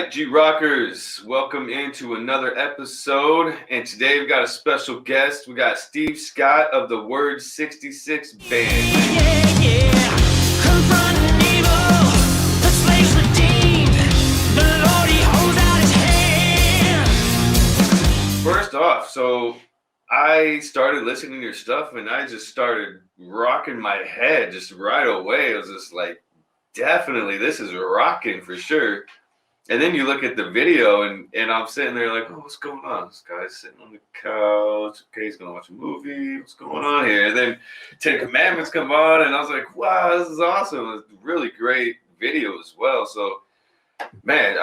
right, G Rockers, welcome into another episode. And today we've got a special guest. We got Steve Scott of the Word 66 Band. Yeah, yeah. Confronting evil, the slaves redeemed. The Lord, he holds out his hand. First off, so I started listening to your stuff and I just started rocking my head just right away. I was just like, definitely, this is rocking for sure. And then you look at the video and I'm sitting there like, oh, what's going on? This guy's sitting on the couch. Okay, he's going to watch a movie. What's going on here? And then Ten Commandments come on and I was like, wow, this is awesome. It's a really great video as well. So, man,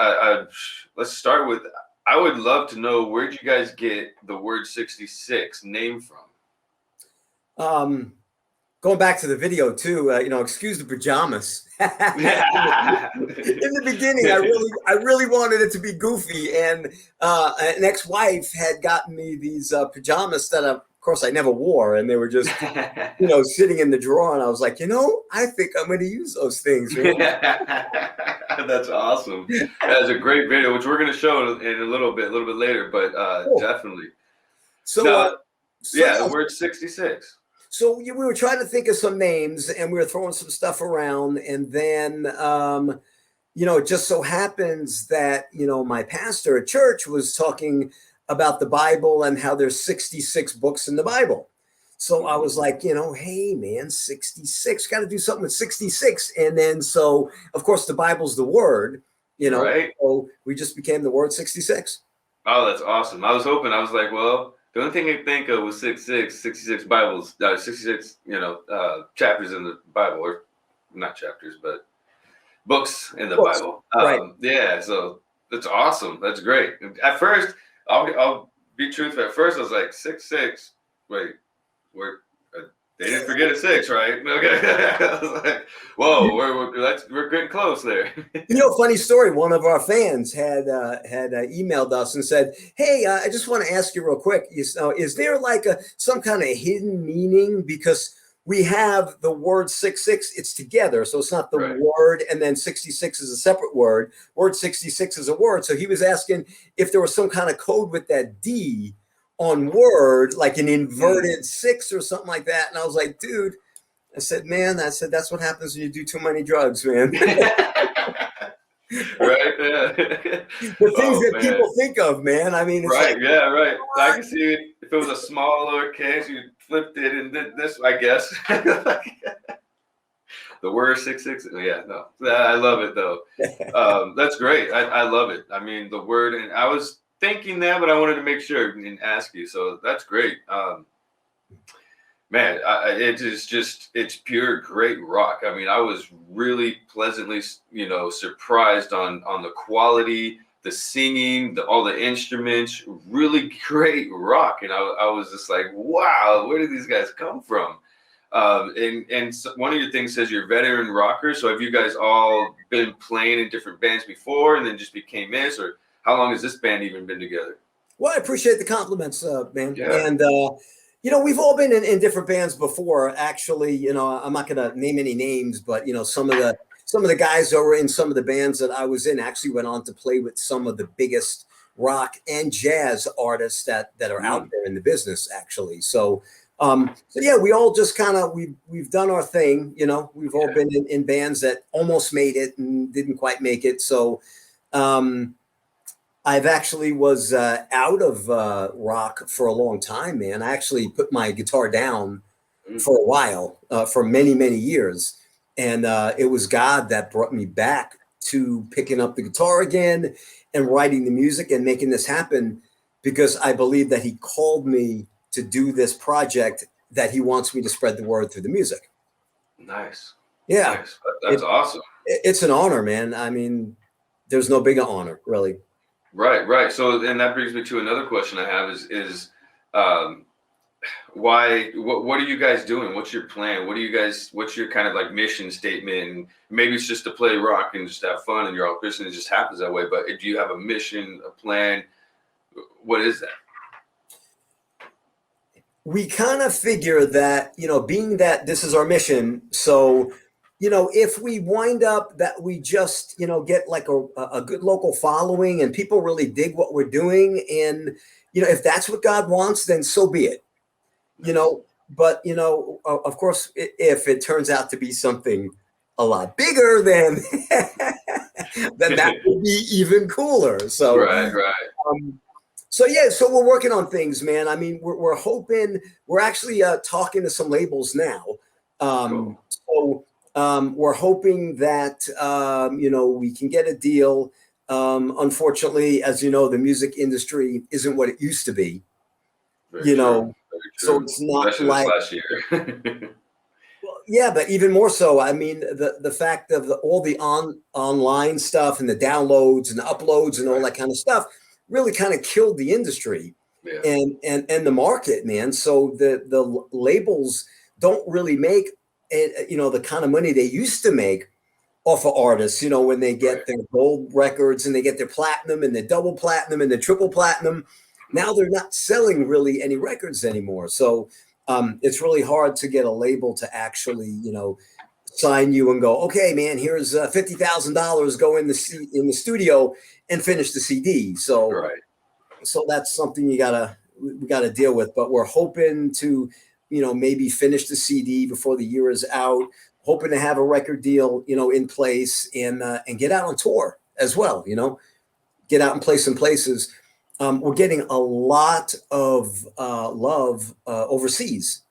let's start with, I would love to know, where'd you guys get the Word 66 name from? Going back to the video too, excuse the pajamas. In the beginning, I really wanted it to be goofy, and an ex-wife had gotten me these pajamas that, of course, I never wore, and they were just, sitting in the drawer. And I was like, I think I'm going to use those things. That's awesome. That's a great video, which we're going to show in a little bit later, but cool. Definitely. So, the Word 66. So we were trying to think of some names, and we were throwing some stuff around, and then, it just so happens that, my pastor at church was talking about the Bible and how there's 66 books in the Bible. So I was like, hey, man, 66, got to do something with 66. And then, so, of course, the Bible's the Word, right? So we just became the Word 66. Oh, that's awesome. I was like, well, the only thing I think of was 66 Bibles, 66, chapters in the Bible, or not chapters, but books in the Bible. Right. Yeah, so that's awesome. That's great. At first, I'll be truthful. At first, I was like, 66. Wait, they didn't forget a 6, right? Okay. I was like, whoa, we're getting close there. Funny story. One of our fans had emailed us and said, "Hey, I just want to ask you real quick. Is there like some kind of hidden meaning? Because we have the word 66. It's together, so it's not the right. word, and then 66 is a separate word. Word 66 is a word. So he was asking if there was some kind of code with that D on Word, like an inverted 6 or something like that." And I was like, dude, I said, that's what happens when you do too many drugs, man. Right, yeah. The things that people think of, man. I mean, it's right, like, yeah, right. I can see it. If it was a small lowercase, you flipped it and did this, I guess. The word 66. Yeah, no. I love it, though. That's great. I love it. I mean, the word, and I was thinking that, but I wanted to make sure and ask you. So that's great. Man, it's pure great rock. I mean, I was really pleasantly, surprised on the quality, the singing, all the instruments, really great rock. And I was just like, wow, where did these guys come from? And so one of your things says you're veteran rockers. So have you guys all been playing in different bands before and then just became this, or how long has this band even been together? Well, I appreciate the compliments, man. Yeah. And, we've all been in different bands before. Actually, I'm not going to name any names, but, some of the guys that were in some of the bands that I was in actually went on to play with some of the biggest rock and jazz artists that are out there in the business, actually. So yeah, we all just kind of, we've done our thing, we've all been in bands that almost made it and didn't quite make it. So, I've actually was out of rock for a long time, man. I actually put my guitar down for a while, for many, many years. And it was God that brought me back to picking up the guitar again and writing the music and making this happen, because I believe that he called me to do this project, that he wants me to spread the word through the music. Nice. Yeah. Nice. That's awesome. It's an honor, man. I mean, there's no bigger honor, really. Right. So, and that brings me to another question I have is why, what are you guys doing? What's your plan? What's your kind of like mission statement? And maybe it's just to play rock and just have fun and you're all Christian. It just happens that way. But do you have a mission, a plan? What is that? We kind of figure that, being that this is our mission, so if we wind up that we just, get like a good local following and people really dig what we're doing, and, if that's what God wants, then so be it, but, of course, if it turns out to be something a lot bigger, then, then that would be even cooler. So, Right. so we're working on things, man. I mean, we're hoping, we're actually talking to some labels now. Cool. So we're hoping that, we can get a deal. Unfortunately, as you know, the music industry isn't what it used to be, Very true. Very so true. it's not Especially like, this last year. well, yeah, but even more so, I mean, the fact of all the online stuff and the downloads and the uploads and all that kind of stuff really kind of killed the industry Yeah. and the market, man. So the labels don't really make the kind of money they used to make off of artists, when they get Right. their gold records and they get their platinum and their double platinum and their triple platinum. Now they're not selling really any records anymore. So it's really hard to get a label to actually, sign you and go, okay, man, here's $50,000, go in the studio and finish the CD. So, Right. so that's something we gotta deal with. But we're hoping to, maybe finish the CD before the year is out. Hoping to have a record deal, in place and get out on tour as well. Get out and play some places. We're getting a lot of love overseas.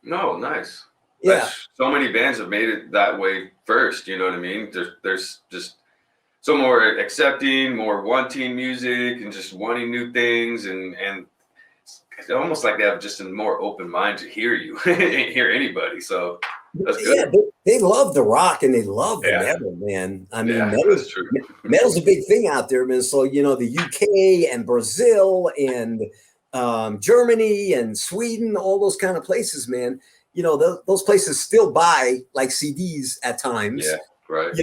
No, nice. Yeah. So many bands have made it that way first. You know what I mean? There's just so more accepting, more wanting music, and just wanting new things, and it's almost like they have just a more open mind to hear you, hear anybody. So that's good. Yeah, they love the rock and they love the Yeah. metal, man. I mean, Yeah, metal's, that's true. metal's a big thing out there, man. So, the UK and Brazil and Germany and Sweden, all those kind of places, man. Those places still buy like CDs at times. Yeah, right.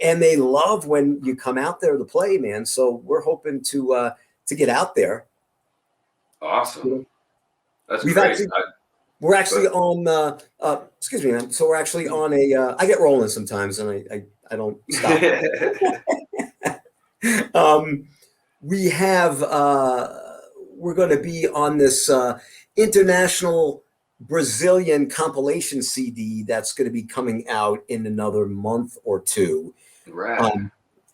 And they love when you come out there to play, man. So we're hoping to get out there. Awesome. That's We've great. actually- We're actually on. Excuse me, man. So we're actually on a. I get rolling sometimes, and I don't stop. We have. We're going to be on this international Brazilian compilation CD that's going to be coming out in another month or two. Right.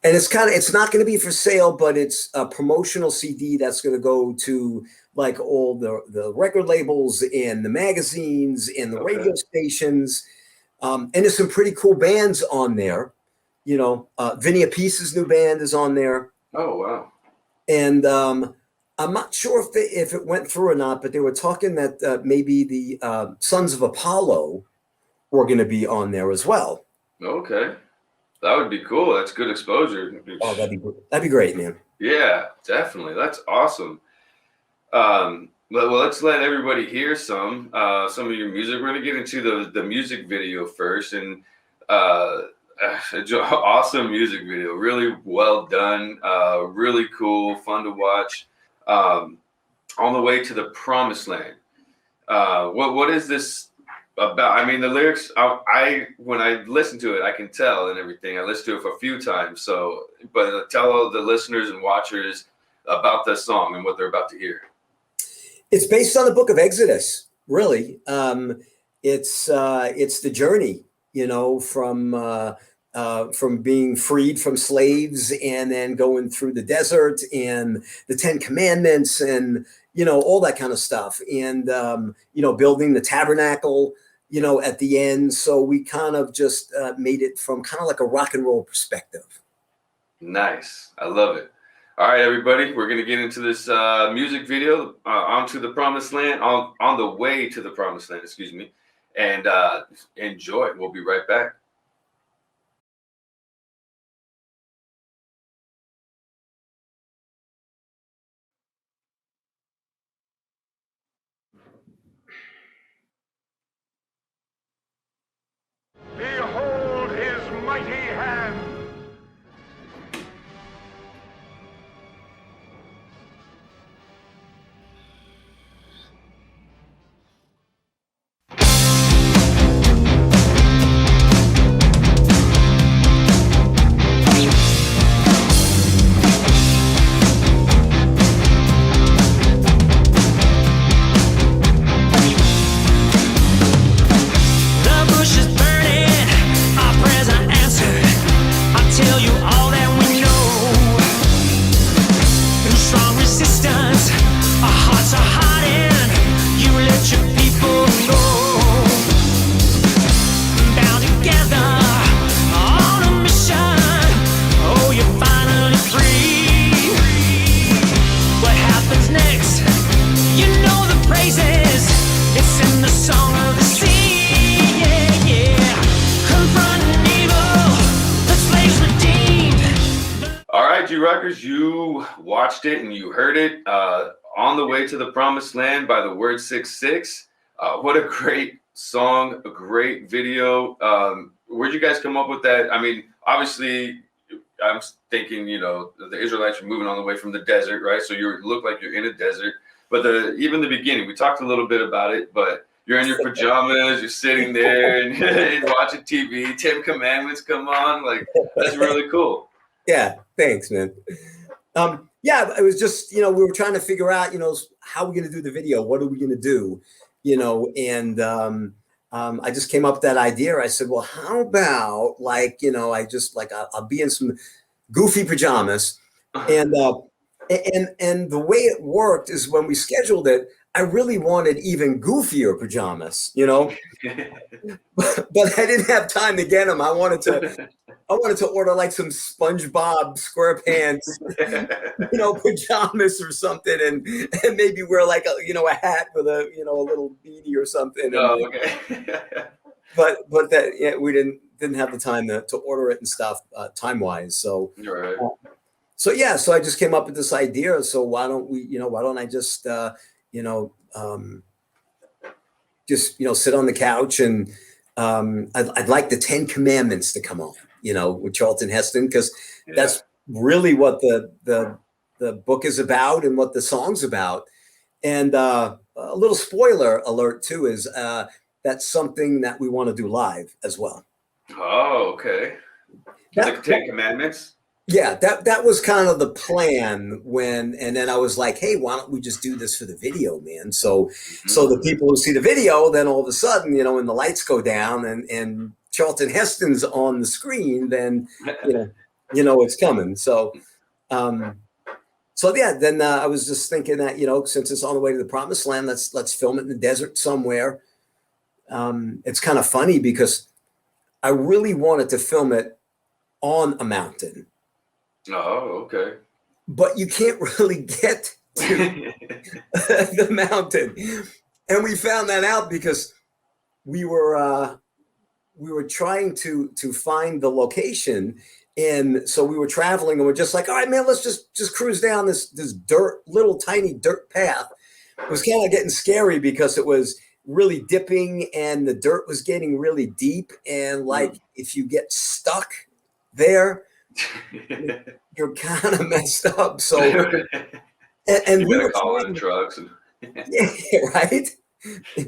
And it's not going to be for sale, but it's a promotional CD that's going to go to like all the record labels and the magazines and the radio stations. And there's some pretty cool bands on there. Vinny Appice's new band is on there. Oh, wow. And I'm not sure if it went through or not, but they were talking that maybe the Sons of Apollo were going to be on there as well. Okay. That would be cool. That's good exposure. Oh, that'd be great, man. Yeah, definitely. That's awesome. Well, let's let everybody hear some of your music. We're going to get into the music video first, and awesome music video. Really well done. Really cool. Fun to watch. On the way to the promised land. What is this about? I mean, the lyrics, when I listen to it, I can tell and everything. I listened to it for a few times. So, but tell all the listeners and watchers about this song and what they're about to hear. It's based on the book of Exodus, really. It's the journey, from being freed from slaves and then going through the desert and the 10 Commandments and, all that kind of stuff. And, building the tabernacle, at the end. So we kind of just made it from kind of like a rock and roll perspective. Nice. I love it. All right, everybody, we're going to get into this music video, onto the promised land, on the way to the promised land, excuse me, and enjoy. We'll be right back. Behold his mighty hand! It's in the song of the sea. Yeah, yeah. Confronting evil, the slaves redeemed. All right, G Rockers, you watched it and you heard it. On the Way to the Promised Land by the Word 66. What a great song, a great video. Where'd you guys come up with that? I mean, obviously, I'm thinking, you know, the Israelites are moving on the way from the desert, right? So you look like you're in a desert. But even the beginning, we talked a little bit about it, but you're in your pajamas, you're sitting there and watching TV. 10 Commandments come on. Like, that's really cool. Yeah, thanks, man. Yeah, it was just, you know, we were trying to figure out, you know, how we're going to do the video. What are we going to do? You know, and I just came up with that idea. I said, well, how about like, you know, I'll be in some goofy pajamas, and the way it worked is when we scheduled it, I really wanted even goofier pajamas, you know, but I didn't have time to get them. I wanted to order like some SpongeBob SquarePants, you know, pajamas or something, and maybe wear like a hat with a a little beanie or something. Oh, okay. but that we didn't have the time to order it and stuff time wise. So Right. So I just came up with this idea. So why don't I just sit on the couch, and I'd like the 10 Commandments to come on, you know, with Charlton Heston, because that's really what the book is about and what the song's about. And a little spoiler alert too is that's something that we want to do live as well. Oh, okay. The 10 Commandments? Yeah, that was kind of the plan and then I was like, hey, why don't we just do this for the video, man? So the people who see the video, then all of a sudden, you know, when the lights go down and Charlton Heston's on the screen, then you know it's coming. So then I was just thinking that, you know, since it's on the way to the Promised Land, let's film it in the desert somewhere. It's kind of funny because I really wanted to film it on a mountain. Oh, okay. But you can't really get to the mountain. And we found that out because we were trying to find the location. And so we were traveling and we're just like, all right, man, let's just cruise down this little tiny dirt path. It was kind of getting scary because it was really dipping and the dirt was getting really deep. And like, if you get stuck there, you're kind of messed up. So, and you we better were call in trucks. yeah, right. And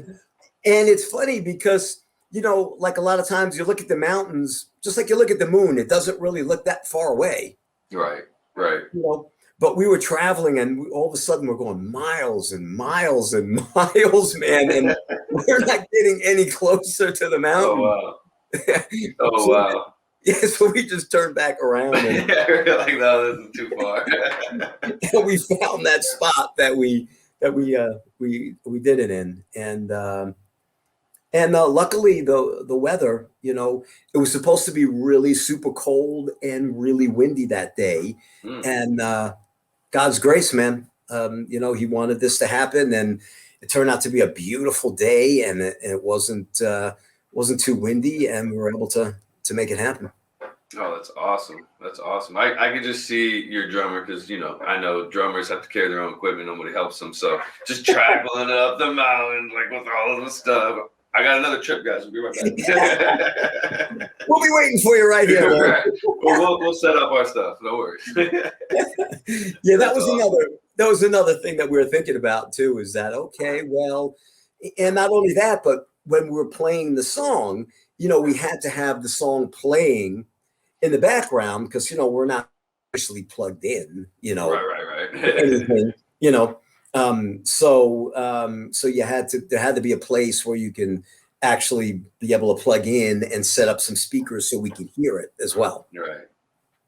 it's funny because, you know, like a lot of times you look at the mountains, just like you look at the moon, it doesn't really look that far away. Right. You know, but we were traveling and all of a sudden we're going miles and miles and miles, man. And we're not getting any closer to the mountain. Oh, wow. Yeah, so we just turned back around and We're like, no, this is too far. we found that spot that we did it in, and luckily the weather, you know, it was supposed to be really super cold and really windy that day, and God's grace, man, you know, He wanted this to happen, and it turned out to be a beautiful day, and it wasn't too windy, and we were able to make it happen. Oh, that's awesome. That's awesome. I can just see your drummer because, you know, I know drummers have to carry their own equipment. Nobody helps them. So just traveling up the mountain, like with all of the stuff. I got another trip, guys. We'll be right back. We'll be waiting for you right here. Right. Well, we'll set up our stuff. No worries. Yeah, that was another thing that we were thinking about too, is that, okay, well, and not only that, but when we were playing the song, you know, we had to have the song playing in the background because, you know, we're not officially plugged in, you know, Right. anything, you know. So there had to be a place where you can actually be able to plug in and set up some speakers so we can hear it as well. Right.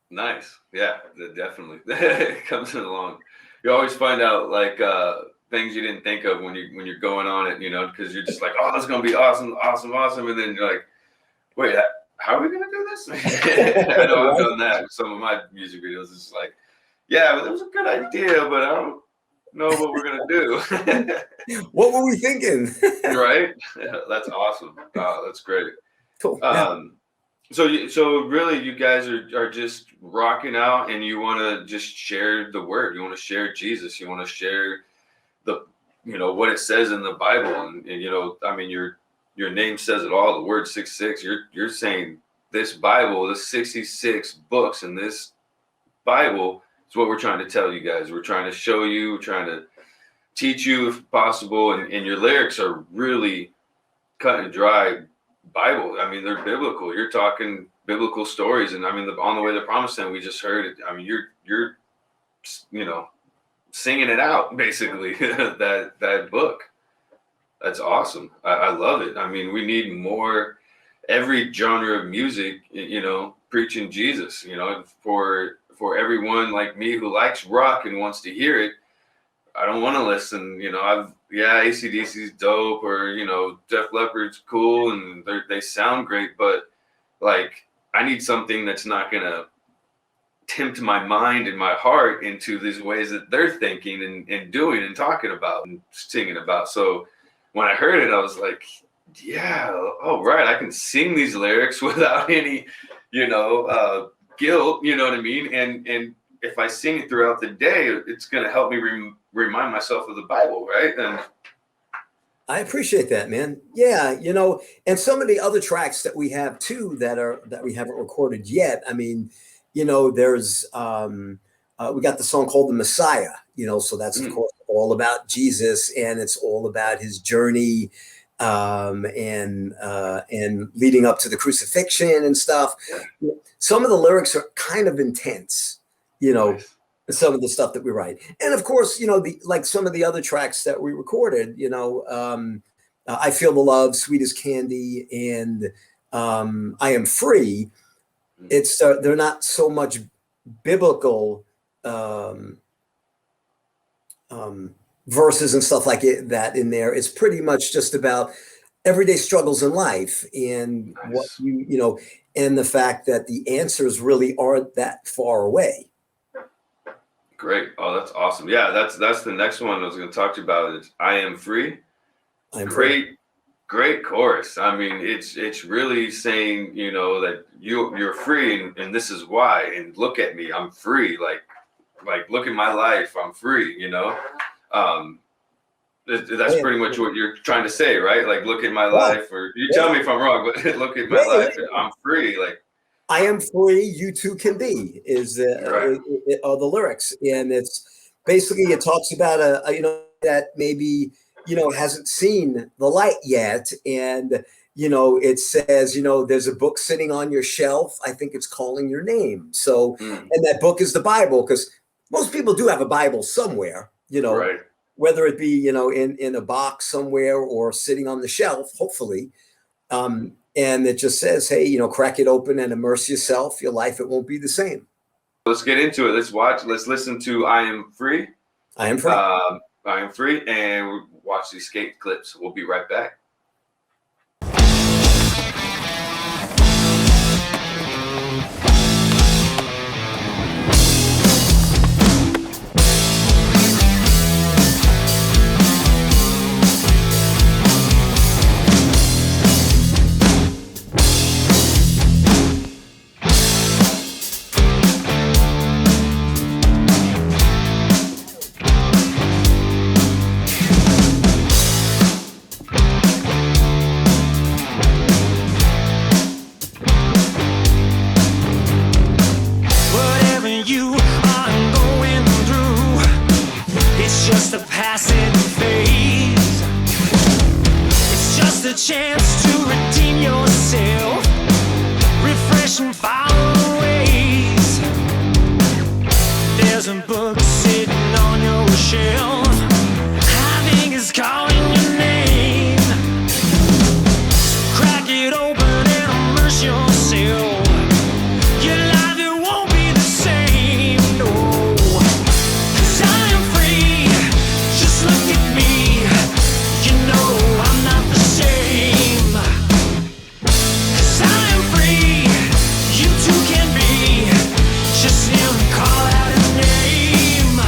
Nice. Yeah, definitely. It comes along. You always find out like things you didn't think of when you're going on it, you know, because you're just like, oh, it's gonna be awesome, and then you're like, wait, how are we gonna do this? I know I've done that with some of my music videos. It's like, yeah, but it was a good idea, but know what we're gonna do. What were we thinking? Right? That's awesome. That's great. Cool. Yeah. So really, you guys are just rocking out, and you want to just share the word. You want to share Jesus. You want to share the, what it says in the Bible, and I mean, your name says it all. The word 66. You're saying this Bible, this 66 books in this Bible is what we're trying to tell you guys. We're trying to show you. We're trying to teach you if possible, and your lyrics are really cut and dry Bible. I mean, they're biblical. You're talking biblical stories, and I mean, on the way to the Promised Land, we just heard it. I mean, you're singing it out basically. that book. That's awesome. I love it. I mean, we need more. Every genre of music, preaching Jesus. For everyone like me who likes rock and wants to hear it. I don't want to listen, AC/DC's dope, or, Def Leppard's cool and they sound great, but like, I need something that's not going to tempt my mind and my heart into these ways that they're thinking and doing and talking about and singing about. So when I heard it, I was like, yeah, oh, right. I can sing these lyrics without any, guilt, you know what I mean? And if I sing it throughout the day, it's going to help me remind myself of the Bible, right? And I appreciate that, man. Yeah, and some of the other tracks that we have too that we haven't recorded yet. I mean, there's we got the song called The Messiah, so that's of course all about Jesus, and it's all about his journey and leading up to the crucifixion and stuff. Some of the lyrics are kind of intense. Nice. Some of the stuff that we write, and of course, like some of the other tracks that we recorded. I Feel the Love, Sweet as Candy, and I Am Free. It's they're not so much biblical verses and stuff like that in there. It's pretty much just about everyday struggles in life and what and the fact that the answers really aren't that far away. Great. Oh, that's awesome. Yeah, that's the next one I was going to talk to you about. Is I Am Free. Great chorus. I mean, it's really saying, that you're free, and this is why. And look at me, I'm free. Like look at my life, I'm free. That's pretty much what you're trying to say, right? Like, look at my life, or you tell me if I'm wrong, but look at my life, and I'm free. Like, I am free, you too can be are the lyrics. And it's basically, it talks about that maybe, hasn't seen the light yet. And, it says, there's a book sitting on your shelf. I think it's calling your name. So, and that book is the Bible, because most people do have a Bible somewhere, right. Whether it be, in a box somewhere or sitting on the shelf, hopefully. And it just says, hey, crack it open and immerse yourself. Your life, it won't be the same. Let's get into it. Let's listen to I Am Free. I Am Free. I Am Free, and watch these skate clips. We'll be right back. Chance to redeem yourself, refresh and follow ways. There's a book sitting on your shelf, I think it's calling your name. Crack it open and immerse yourself. Your life, it won't be the same, no. 'Cause I am free, just look at me. I'm not the same. 'Cause I am free, you too can be. Just hear me call out a name.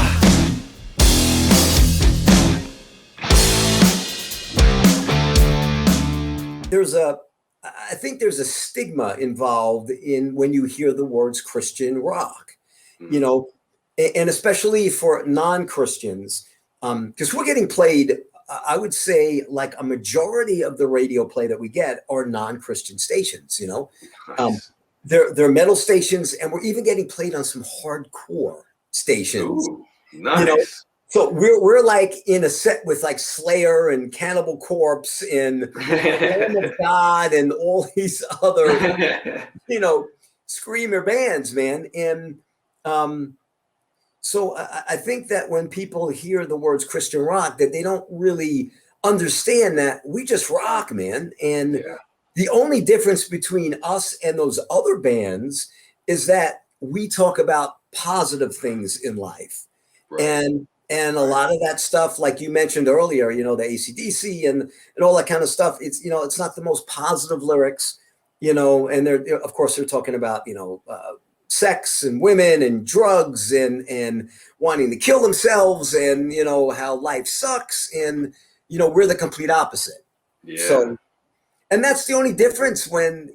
there's I think there's a stigma involved in when you hear the words Christian rock, you know, and especially for non-Christians, because we're getting played, I would say like a majority of the radio play that we get are non-Christian stations, you know. Nice. They're metal stations, and we're even getting played on some hardcore stations. Ooh, nice. You know, so we're like in a set with like Slayer and Cannibal Corpse and Lamb of God and all these other, you know, screamer bands, man. And so I think that when people hear the words Christian rock, that they don't really understand that we just rock, man. And Yeah. the only difference between us and those other bands is that we talk about positive things in life. Right. And a lot of that stuff, like you mentioned earlier, you know, the AC/DC and all that kind of stuff, it's, you know, it's not the most positive lyrics, you know, and they're, of course, they're talking about, you know, sex and women and drugs and wanting to kill themselves and, you know, how life sucks. And, you know, we're the complete opposite. Yeah. So, and that's the only difference when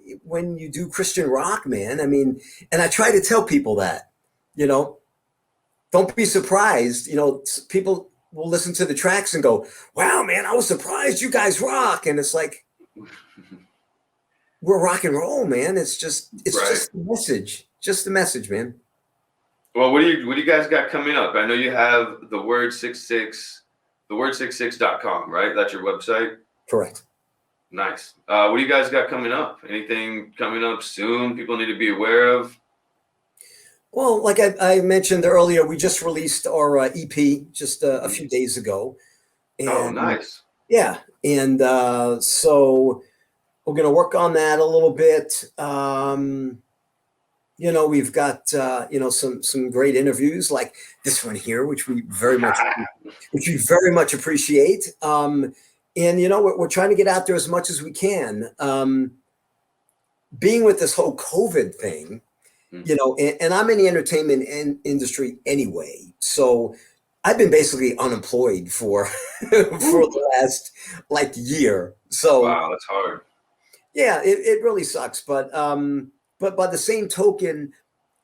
you do Christian rock, man. I mean, and I try to tell people that, you know, don't be surprised. You know, people will listen to the tracks and go, wow, man, I was surprised you guys rock. And it's like, we're rock and roll, man. It's just the message, man. Well, what do you guys got coming up? I know you have the word66.com, right? That's your website? Correct. Nice. What do you guys got coming up? Anything coming up soon people need to be aware of? Well, like I mentioned earlier, we just released our EP just a few days ago. And, Oh, nice. Yeah. And so we're going to work on that a little bit. You know, we've got, you know, some great interviews like this one here, which we very much appreciate. And, you know, we're trying to get out there as much as we can. Being with this whole COVID thing, you know, and I'm in the entertainment industry anyway. So I've been basically unemployed for the last like year. So wow, that's hard. Yeah, it really sucks. But by the same token,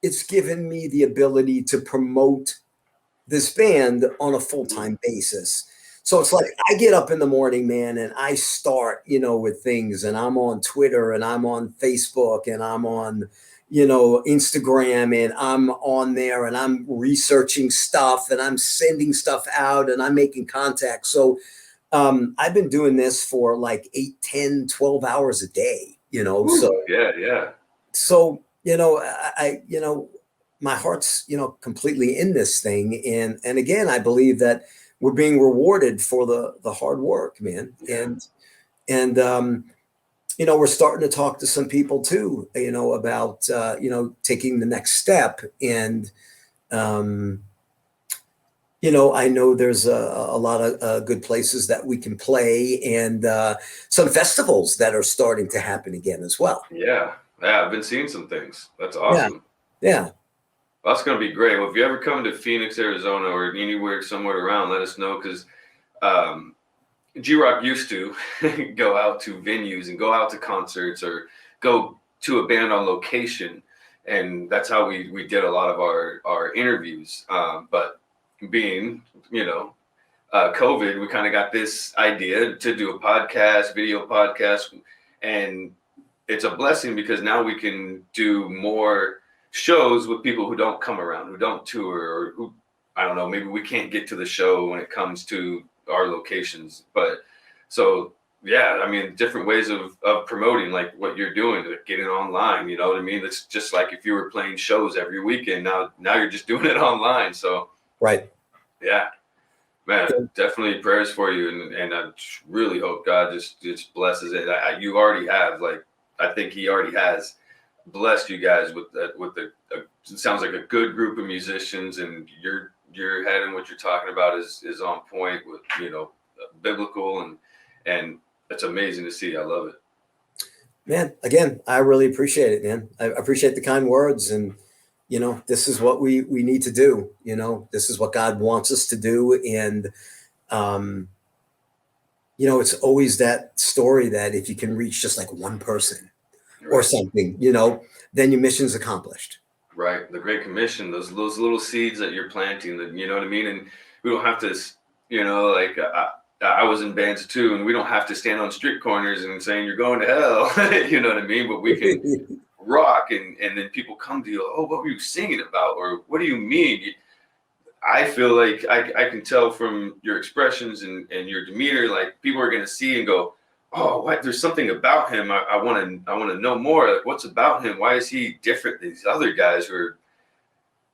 it's given me the ability to promote this band on a full-time basis. So it's like I get up in the morning, man, and I start, you know, with things, and I'm on Twitter and I'm on Facebook and I'm on, you know, Instagram, and I'm on there and I'm researching stuff and I'm sending stuff out and I'm making contacts. So I've been doing this for like 8, 10, 12 hours a day, you know. Ooh, so yeah. So, you know, I you know, my heart's, you know, completely in this thing. And again, I believe that we're being rewarded for the hard work, man. Yeah. And you know, we're starting to talk to some people too, you know, about, you know, taking the next step. And, you know, I know there's a lot of good places that we can play and some festivals that are starting to happen again as well. Yeah, I've been seeing some things. That's awesome. Yeah. That's going to be great. Well, if you ever come to Phoenix, Arizona, or anywhere somewhere around, let us know, because G-Rock used to go out to venues and go out to concerts or go to a band on location, and that's how we did a lot of our interviews. But being, you know, COVID, we kind of got this idea to do a podcast, video podcast, and it's a blessing because now we can do more shows with people who don't come around, who don't tour, or who, I don't know, maybe we can't get to the show when it comes to our locations. But so, yeah, I mean, different ways of promoting, like what you're doing, like getting online, you know what I mean? It's just like if you were playing shows every weekend, now you're just doing it online. So, Right. Yeah, man, definitely prayers for you. And I really hope God just blesses it. You already have, like, I think he already has blessed you guys with the it sounds like a good group of musicians, and your head and what you're talking about is on point with, you know, biblical, and it's amazing to see. I love it, Man, again, I really appreciate it, man. I appreciate the kind words, and you know, this is what we need to do. You know, this is what God wants us to do, and You know, it's always that story that if you can reach just like one person or Right. something, you know, then your mission's accomplished. Right. The Great Commission, those little seeds that you're planting, that you know what I mean? And we don't have to, you know, like I was in bands too, and we don't have to stand on street corners and saying you're going to hell. You know what I mean? But we can rock, and then people come to you, oh, what were you singing about? Or what do you mean? I feel like I can tell from your expressions and your demeanor, like people are gonna see and go, oh, what? There's something about him. I want to know more. Like, what's about him? Why is he different than these other guys who are,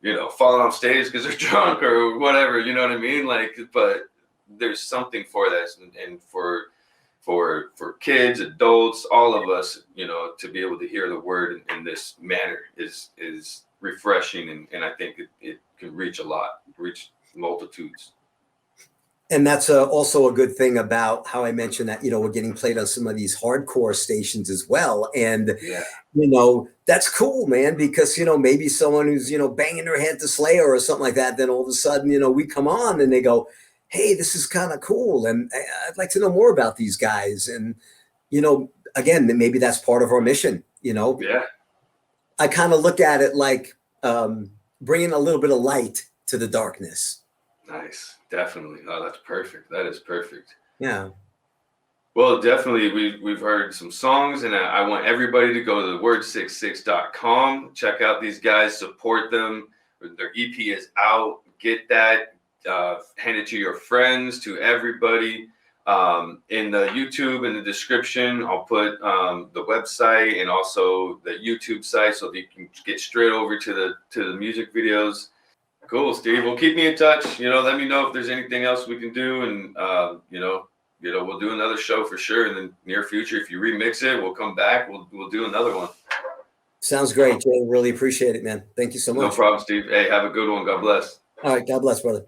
you know, falling off stage because they're drunk or whatever? You know what I mean? Like, but there's something for that, and for kids, adults, all of us, you know, to be able to hear the word in this manner is refreshing, and I think it can reach multitudes. And that's also a good thing about how I mentioned that, you know, we're getting played on some of these hardcore stations as well. And, Yeah. you know, that's cool, man, because, you know, maybe someone who's, you know, banging their head to Slayer or something like that, then all of a sudden, you know, we come on and they go, hey, this is kind of cool. And I'd like to know more about these guys. And, you know, again, maybe that's part of our mission, you know. Yeah. I kind of look at it like bringing a little bit of light to the darkness. Nice. Definitely. Oh, that's perfect. That is perfect. Yeah. Well, definitely, we've heard some songs, and I want everybody to go to the word66.com, check out these guys, support them. Their EP is out. Get that, hand it to your friends, to everybody. In the YouTube, in the description, I'll put the website and also the YouTube site, so that you can get straight over to the music videos. Cool, Steve. Well, keep me in touch. You know, let me know if there's anything else we can do, and you know, we'll do another show for sure in the near future. If you remix it, we'll come back. We'll do another one. Sounds great, Jay. Really appreciate it, man. Thank you so much. No problem, Steve. Hey, have a good one. God bless. All right. God bless, brother.